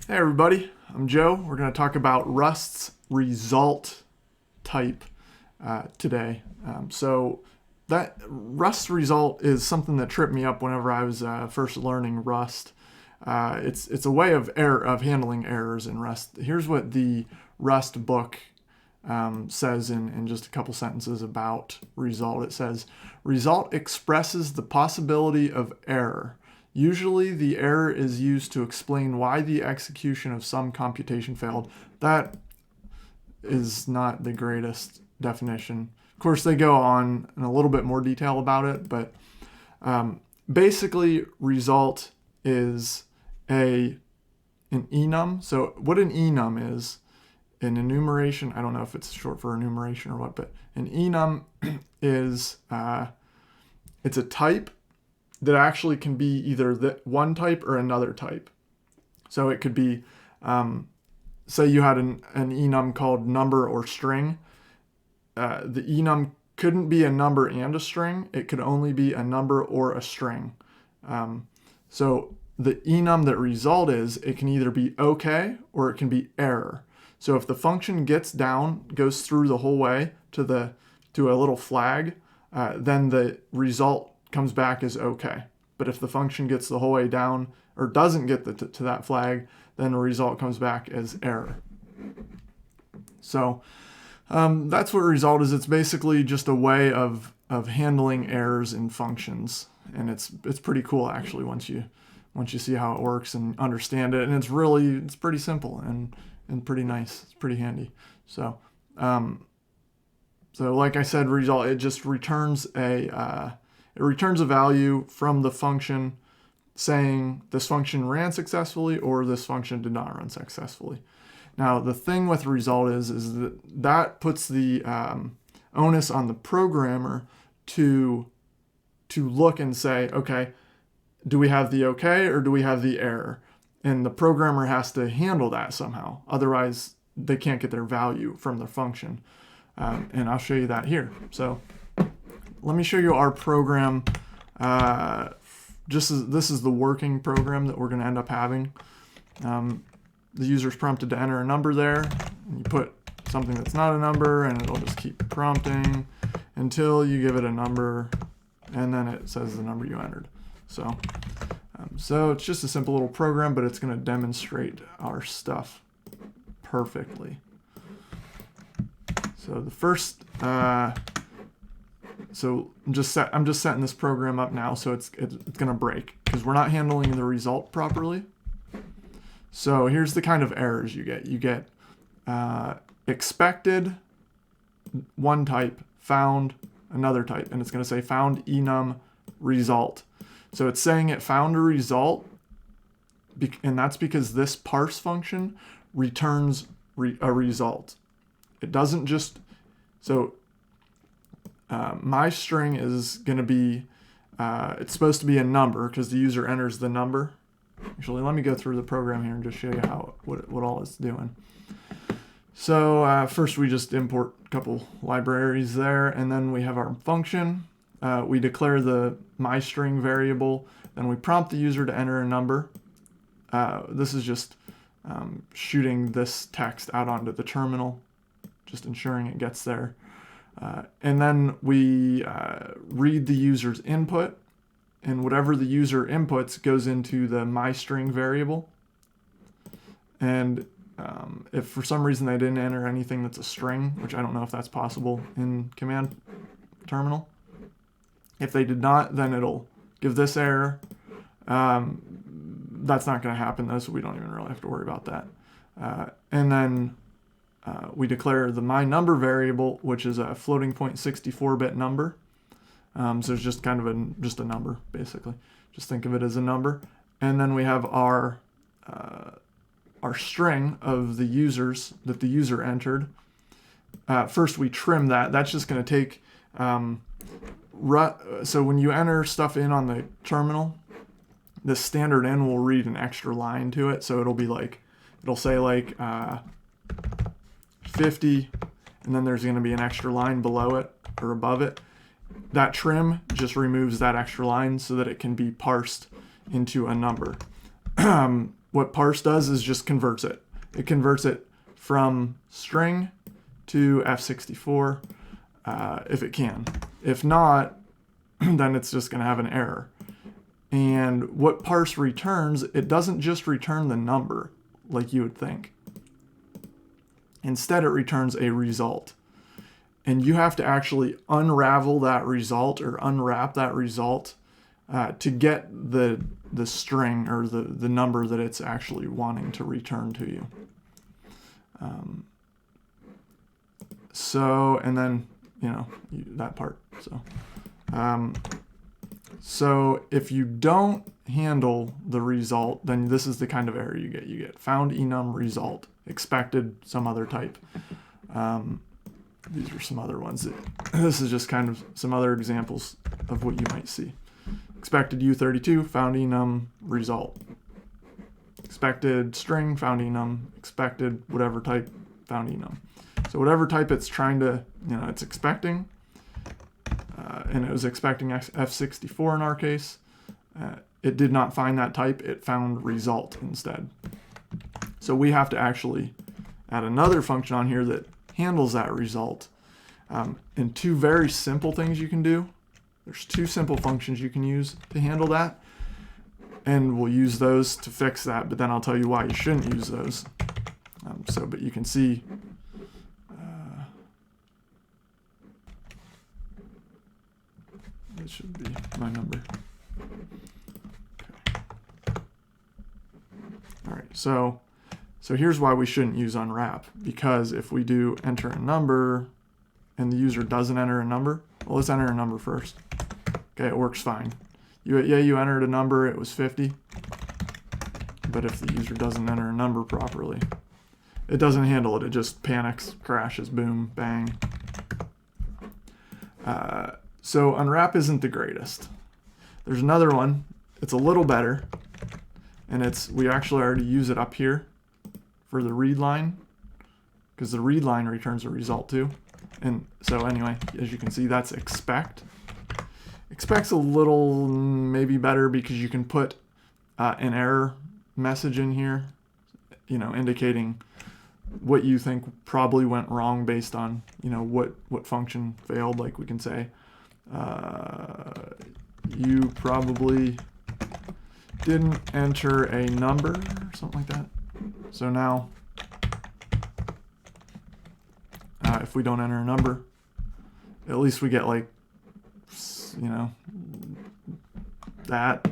Hey everybody, I'm Joe. We're going to talk about Rust's result type today. So that Rust result is something that tripped me up whenever I was first learning Rust. It's a way of handling errors in Rust. Here's what the Rust book says in just a couple sentences about result. It says, result expresses the possibility of error. Usually the error is used to explain why the execution of some computation failed. That is not the greatest definition. Of course, they go on in a little bit more detail about it, but basically result is an enum. So what an enum is, an enumeration, I don't know if it's short for enumeration or what, but an enum is it's a type that actually can be either one type or another type. So it could be, say you had an enum called number or string. The enum couldn't be a number and a string. It could only be a number or a string. So the enum that result is, it can either be okay or it can be error. So if the function goes through the whole way to a little flag, then the result comes back as okay. But if the function gets the whole way down or doesn't get to that flag, then the result comes back as error. So that's what result is. It's basically just a way of handling errors in functions, and it's pretty cool actually once you see how it works and understand it. And it's pretty simple and pretty nice. It's pretty handy. So like I said, result, it just returns a value from the function saying this function ran successfully or this function did not run successfully. Now, the thing with result is that puts the onus on the programmer to look and say, okay, do we have the okay or do we have the error? And the programmer has to handle that somehow. Otherwise, they can't get their value from the function. And I'll show you that here. So let me show you our program. This is the working program that we're going to end up having. The user's prompted to enter a number there. And you put something that's not a number, and it'll just keep prompting until you give it a number, and then it says the number you entered. So it's just a simple little program, but it's going to demonstrate our stuff perfectly. So the first, so I'm just setting this program up now, so it's going to break because we're not handling the result properly. So here's the kind of errors you get. You get expected, one type, found, another type, and it's going to say found enum result. So it's saying it found a result, and that's because this parse function returns a result. It doesn't just, so my string is going to be, it's supposed to be a number because the user enters the number. Actually, let me go through the program here and just show you what all it's doing. So first we just import a couple libraries there, and then we have our function. We declare the myString variable, then we prompt the user to enter a number. This is just shooting this text out onto the terminal, just ensuring it gets there. And then we read the user's input, and whatever the user inputs goes into the myString variable. And if for some reason they didn't enter anything that's a string, which I don't know if that's possible in command terminal, if they did not, then it'll give this error. That's not going to happen though, so we don't even really have to worry about that. And then we declare the myNumber variable, which is a floating point 64-bit number. So it's just kind of just a number, basically. Just think of it as a number. And then we have our string of the users that the user entered. First, we trim that. That's just going to take... so when you enter stuff in on the terminal, the standard in will read an extra line to it. So it'll say like 50, and then there's going to be an extra line below it or above it. That trim just removes that extra line so that it can be parsed into a number. what parse does is just converts it. It converts it from string to F64 if it can. If not, then it's just going to have an error. And what parse returns, it doesn't just return the number like you would think. Instead, it returns a result. And you have to actually unravel that result or unwrap that result to get the string or the number that it's actually wanting to return to you. And then, that part. So if you don't handle the result, then this is the kind of error you get. You get found enum result, expected some other type. These are some other ones. This is just kind of some other examples of what you might see. Expected U32, found enum result. Expected string, found enum. Expected whatever type, found enum. So whatever type it's trying to, it's expecting, and it was expecting F64 in our case. It did not find that type. It found result instead. So we have to actually add another function on here that handles that result. And two very simple things you can do. There's two simple functions you can use to handle that. And we'll use those to fix that, but then I'll tell you why you shouldn't use those. But you can see it should be my number. Okay. All right, so here's why we shouldn't use unwrap, because if we do enter a number and the user doesn't enter a number, well, let's enter a number first. Okay, it works fine. You entered a number, it was 50. But if the user doesn't enter a number properly, it doesn't handle it. It just panics, crashes, boom, bang. So unwrap isn't the greatest. There's another one. It's a little better. And we actually already use it up here for the read line, because the read line returns a result too. And so anyway, as you can see, that's expect. Expect's a little maybe better because you can put an error message in here, indicating what you think probably went wrong based on, what function failed. Like we can say, you probably didn't enter a number or something like that. So now, if we don't enter a number, at least we get that,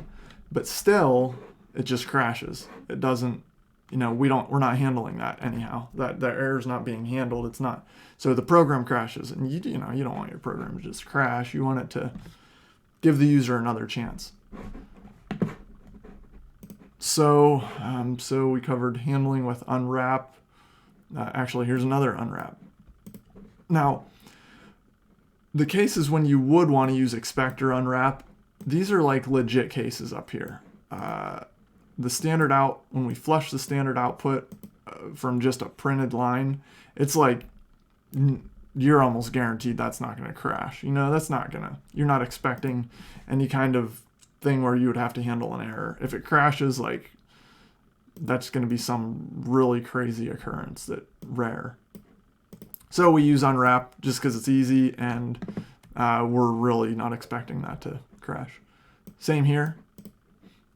but still it just crashes. It doesn't, we're not handling that anyhow. That error's not being handled. It's not. So the program crashes, and you don't want your program to just crash. You want it to give the user another chance. So we covered handling with unwrap. Actually, here's another unwrap. Now, the cases when you would want to use expect or unwrap, these are like legit cases up here. The standard out, when we flush the standard output from just a printed line, it's like you're almost guaranteed that's not going to crash. You're not expecting any kind of thing where you would have to handle an error. If it crashes, that's going to be some really crazy occurrence rare. So we use unwrap just because it's easy, and we're really not expecting that to crash. Same here.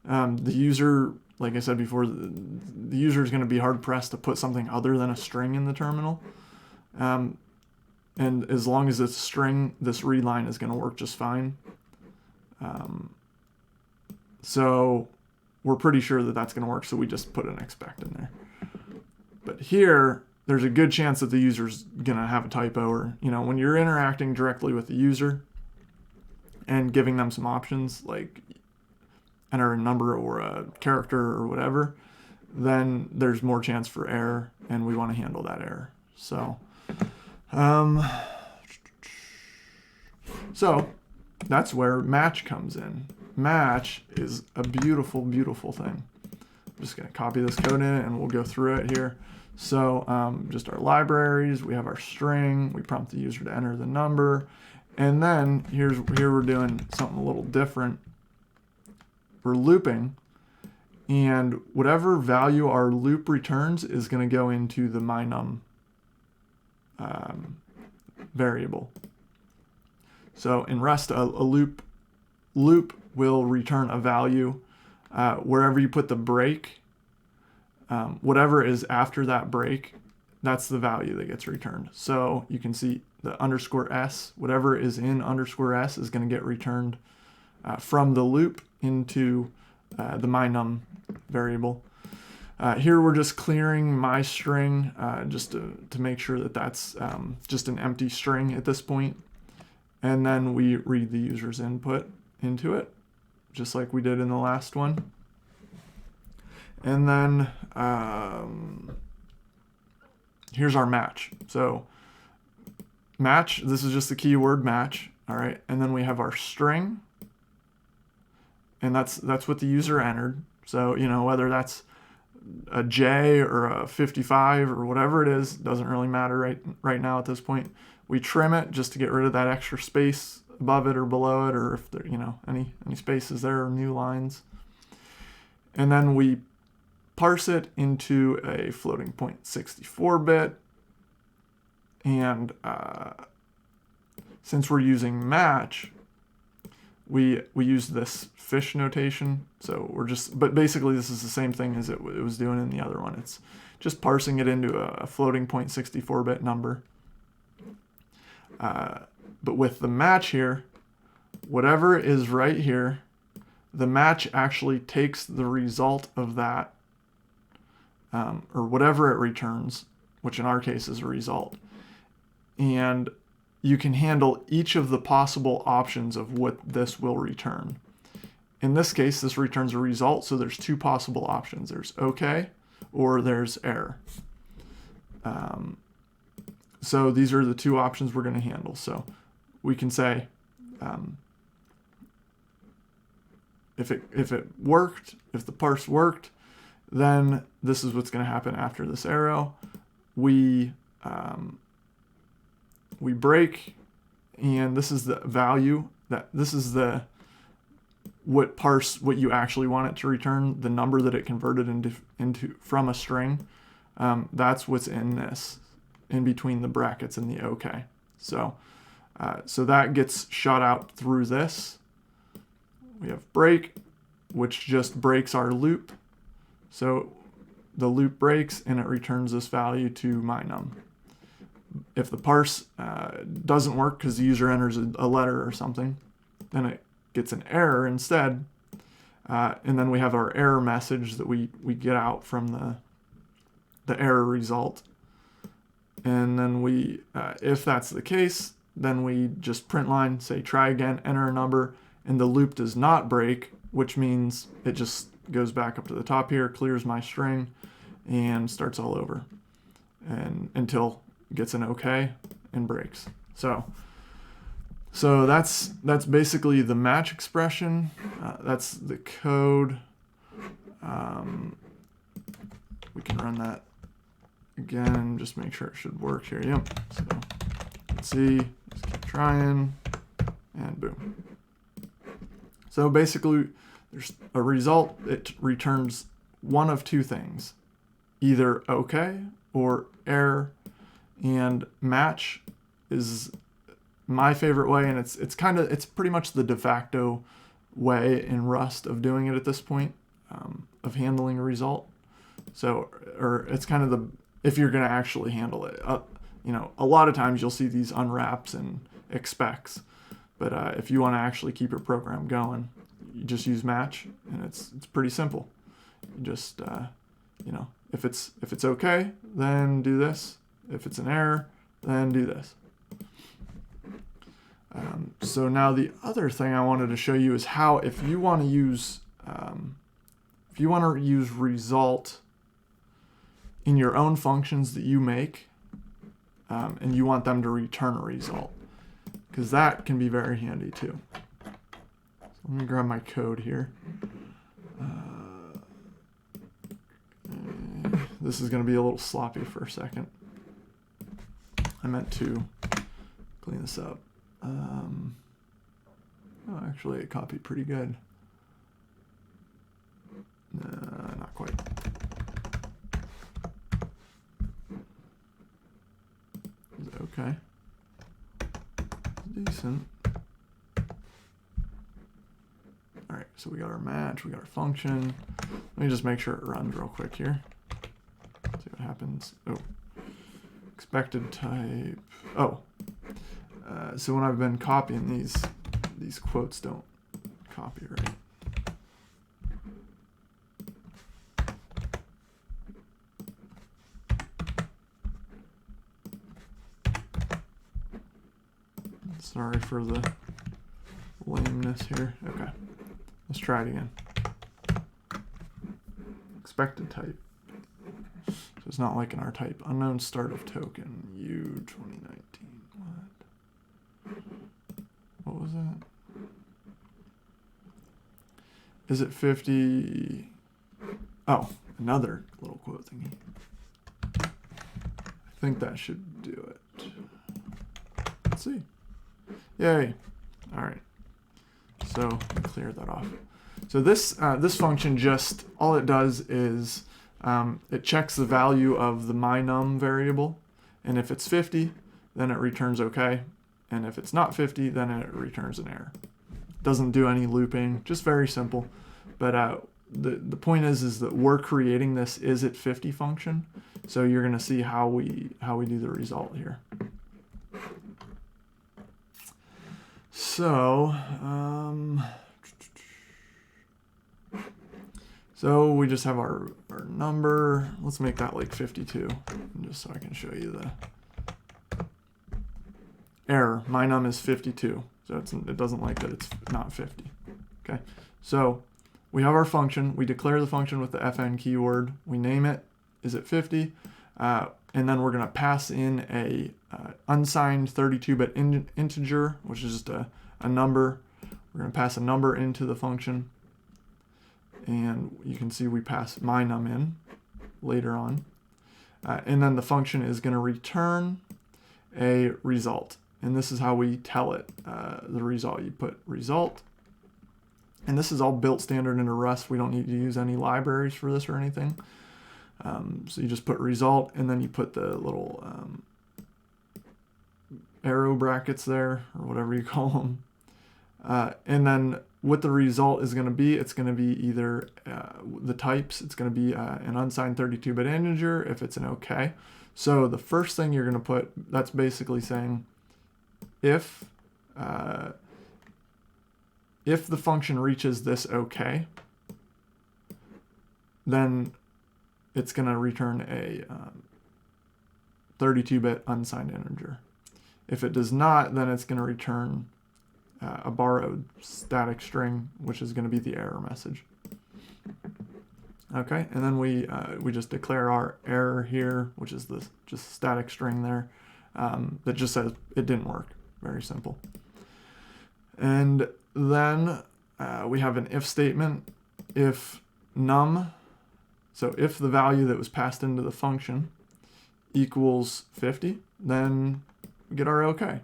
The user, like I said before, the user is going to be hard pressed to put something other than a string in the terminal. And as long as it's a string, this read line is going to work just fine. So we're pretty sure that that's going to work, so we just put an expect in there. But here, there's a good chance that the user's going to have a typo, or, when you're interacting directly with the user and giving them some options, like enter a number or a character or whatever, then there's more chance for error, and we want to handle that error. So that's where match comes in. Match is a beautiful, beautiful thing. I'm just going to copy this code in, and we'll go through it here. So just our libraries, we have our string, we prompt the user to enter the number, and then here we're doing something a little different. We're looping, And whatever value our loop returns is going to go into the mynum variable. So in Rust, a loop will return a value wherever you put the break. Whatever is after that break, that's the value that gets returned. So you can see the _s, whatever is in _s is going to get returned from the loop into the mynum variable. Here we're just clearing my string just to make sure that that's just an empty string at this point. And then we read the user's input into it, just like we did in the last one. And then here's our match. So match, this is just the keyword match, all right? And then we have our string, and that's what the user entered. So, you know, whether that's a J or a 55 or whatever it is, doesn't really matter right now at this point. We trim it just to get rid of that extra space above it or below it, or if there, you know, any spaces there or new lines. And then we parse it into a floating point 64-bit. And since we're using match, we use this fish notation. So we're just, but basically this is the same thing as it was doing in the other one. It's just parsing it into a floating point 64-bit number. But with the match here, whatever is right here, the match actually takes the result of that, or whatever it returns, which in our case is a result. And you can handle each of the possible options of what this will return. In this case, this returns a result, so there's two possible options. There's OK, or there's error. So these are the two options we're going to handle. So we can say, if it worked, if the parse worked, then this is what's going to happen after this arrow. We break, and this is the value this is what you actually want it to return, the number that it converted into from a string. That's what's in this, in between the brackets and the OK. So that gets shot out through this. We have break, which just breaks our loop. So the loop breaks and it returns this value to mynum. If the parse doesn't work because the user enters a letter or something, then it gets an error instead. And then we have our error message that we get out from the error result. And then we, if that's the case, then we just print line, say try again, enter a number, and the loop does not break, which means it just goes back up to the top here, clears my string, and starts all over, and until it gets an OK and breaks. So that's basically the match expression. That's the code. We can run that again, just make sure it should work here. Yep. So let's see. Just keep trying, and boom. So basically, there's a result. It returns one of two things, either OK or error. And match is my favorite way, and it's pretty much the de facto way in Rust of doing it at this point, of handling a result. So, or it's kind of if you're going to actually handle it. You know, a lot of times you'll see these unwraps and expects, but if you want to actually keep your program going, you just use match, and it's pretty simple. You just you know, if it's okay, then do this. If it's an error, then do this. So now the other thing I wanted to show you is how, if you want to use result in your own functions that you make, and you want them to return a result, because that can be very handy too. So let me grab my code here. This is going to be a little sloppy for a second. I meant to clean this up. Oh, actually, it copied pretty good. Okay. Decent. All right, so we got our match, we got our function. Let me just make sure it runs real quick here. See what happens. Oh, expected type. Oh, so when I've been copying these quotes don't copy right. Sorry for the lameness here. Okay, let's try it again. Expected type. So it's not like in our type. Unknown start of token. U 2019. What was that? Is it 50? Oh, another little quote thingy. I think that should do it. Let's see. Yay. All right. So clear that off. So this function just, all it does is it checks the value of the mynum variable. And if it's 50, then it returns okay. And if it's not 50, then it returns an error. Doesn't do any looping, just very simple. But the point is that we're creating this is it 50 function. So you're going to see how we do the result here. So, so we just have our number. Let's make that like 52, just so I can show you the error. My num is 52, so it doesn't like that it's not 50. Okay, so we have our function. We declare the function with the fn keyword. We name it. Is it 50? And then we're going to pass in a unsigned 32-bit integer, which is just a number. We're going to pass a number into the function. And you can see we pass mynum in later on. And then the function is going to return a result. And this is how we tell it the result. You put result. And this is all built standard into Rust. We don't need to use any libraries for this or anything. So you just put result, and then you put the little arrow brackets there, or whatever you call them. And then what the result is going to be, it's going to be either the types, it's going to be an unsigned 32-bit integer if it's an OK. So the first thing you're going to put, that's basically saying if the function reaches this OK, then it's going to return a 32-bit unsigned integer. If it does not, then it's going to return a borrowed static string, which is going to be the error message. Okay, and then we just declare our error here, which is this just static string there that just says it didn't work. Very simple. And then we have an if statement. If num, so if the value that was passed into the function equals 50, then we get our OK.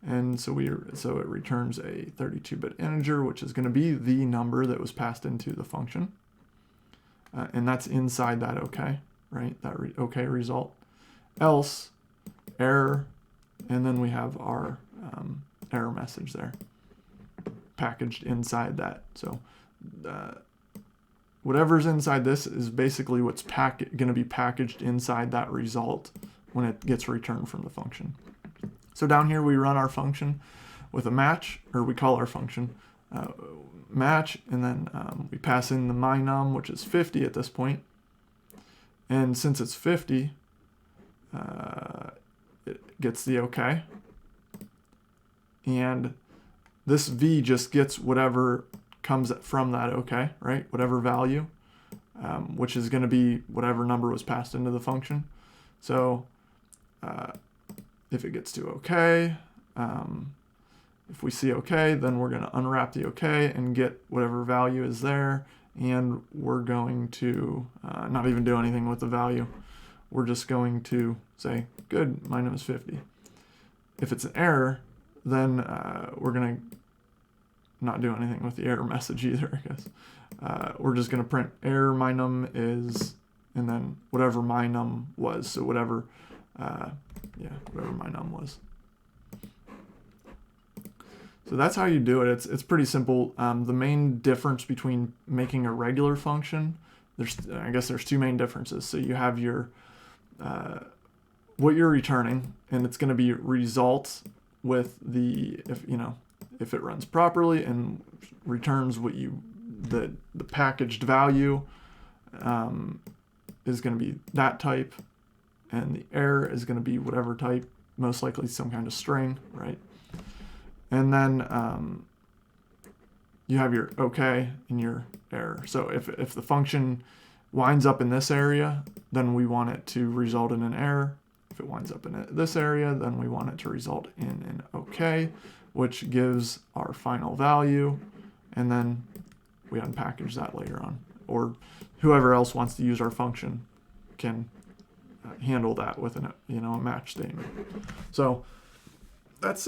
And so it returns a 32-bit integer, which is going to be the number that was passed into the function. And that's inside that OK, right? That OK result. Else, error, and then we have our error message there packaged inside that. So whatever's inside this is basically what's going to be packaged inside that result when it gets returned from the function. So down here we run our function with a match, or we call our function match, and then we pass in the mynum, which is 50 at this point. And since it's 50, it gets the OK. And this v just gets whatever comes from that OK, right? Whatever value, which is going to be whatever number was passed into the function. So if it gets to OK, if we see OK, then we're going to unwrap the OK and get whatever value is there. And we're going to not even do anything with the value. We're just going to say, good, my num is 50. If it's an error, then we're going to not do anything with the error message either, I guess. We're just going to print error my num is, and then whatever my num was. So whatever yeah, whatever my num was. So that's how you do it. It's pretty simple. The main difference between making a regular function, I guess there's two main differences. So you have your what you're returning, and it's going to be results with if it runs properly and returns what the packaged value is going to be that type, and the error is going to be whatever type, most likely some kind of string, right? And then you have your OK and your error. So if the function winds up in this area, then we want it to result in an error. If it winds up in this area, then we want it to result in an OK, which gives our final value. And then we unpackage that later on. Or whoever else wants to use our function can handle that with a match statement. So that's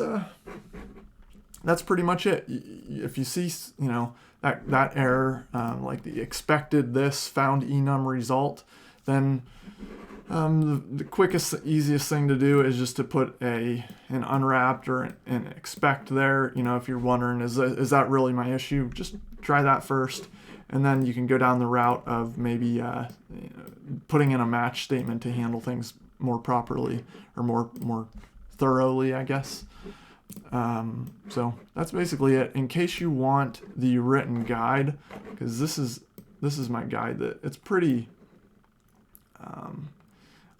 pretty much it. If you see, that error, like the expected this found enum result, then the quickest, easiest thing to do is just to put an unwrapped or an expect there. If you're wondering, is that really my issue? Just try that first, and then you can go down the route of maybe putting in a match statement to handle things more properly or more thoroughly, I guess. So that's basically it. In case you want the written guide, because this is my guide, that it's pretty,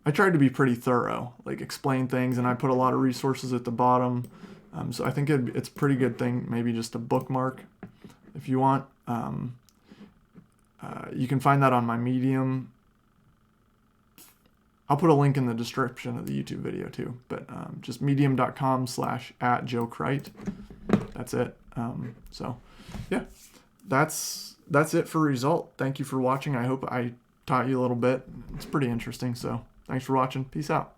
I tried to be pretty thorough, like explain things, and I put a lot of resources at the bottom. So I think it's a pretty good thing, maybe just a bookmark if you want. You can find that on my Medium. I'll put a link in the description of the YouTube video too, but just medium.com/@JoeCrite. That's it. So yeah, that's it for result. Thank you for watching. I hope I taught you a little bit. It's pretty interesting. So thanks for watching. Peace out.